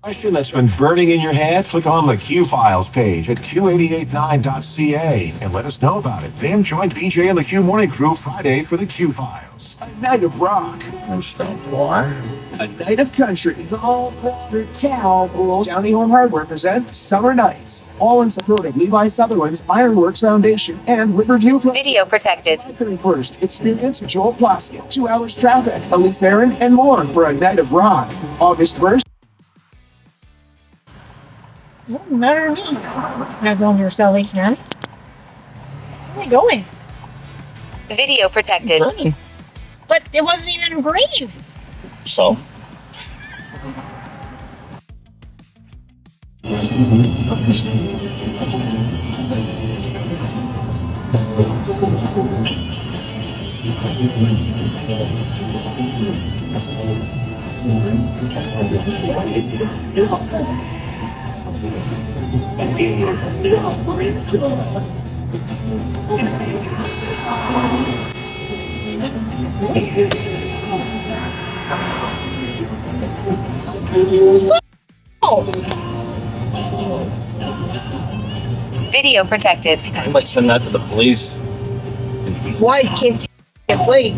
Question that's been burning in your head? Click on the Q Files page at q889.ca and let us know about it. Then join BJ and the Q Morning Crew Friday for the Q Files. A night of rock. A night of country. All cow. Downey Home Hardware present Summer Nights. All in support of Levi Sutherland's Ironworks Foundation and Riverview. Video protected. 31st, experience Joel Plaskett, 2 Hours Traffic, Elise Aaron, and more for a night of rock. August 1st. Doesn't matter to me. Not going to your salvation run. Where are we going? Video protected. But it wasn't even engraved. So. Video protected. I might send that to the police. Why? You can't see it plate.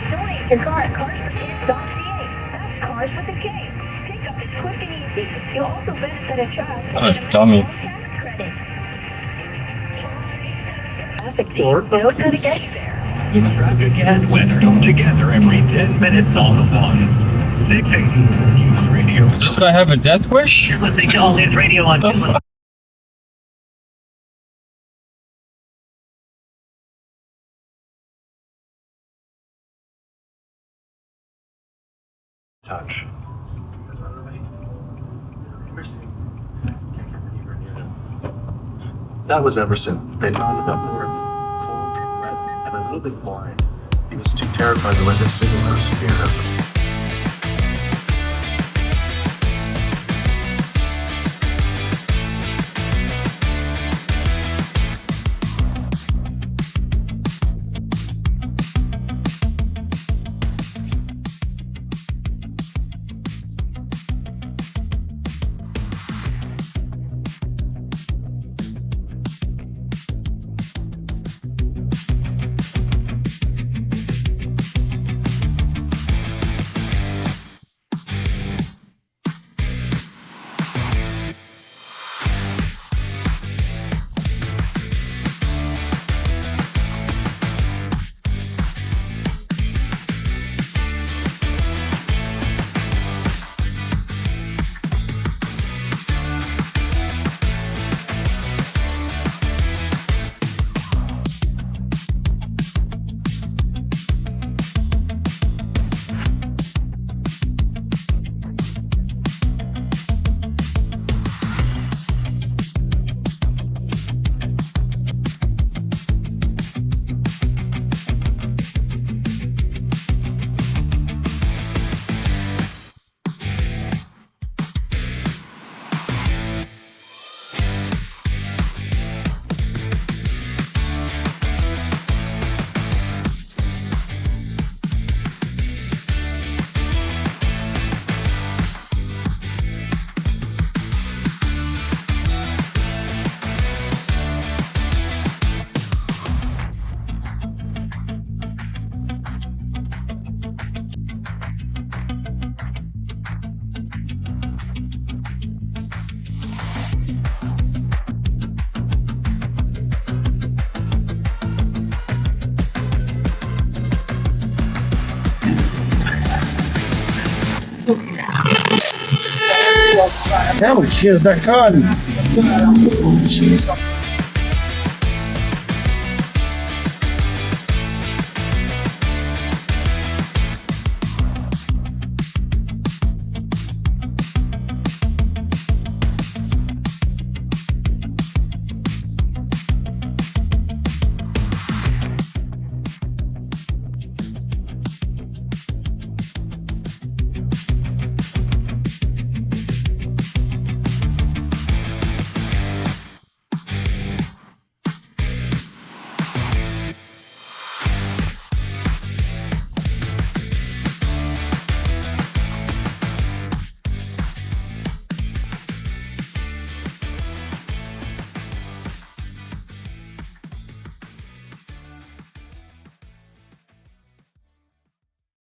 Donate your car at carsforkids.ca. That's Cars with a K. Pickup is quick and easy. You'll also benefit a child. What a dummy. Tax credit. Traffic team knows how to get you there. Traffic and weather come together every 10 minutes on the one. 680 News Radio. Does this guy have a death wish? You're listening to All Hits Radio on The fuck? Touch. That was Emerson. They found it up north, cold, wet, and a little bit blind. He was too terrified to let his single person near him. Ouch, here's the gun. Jeez.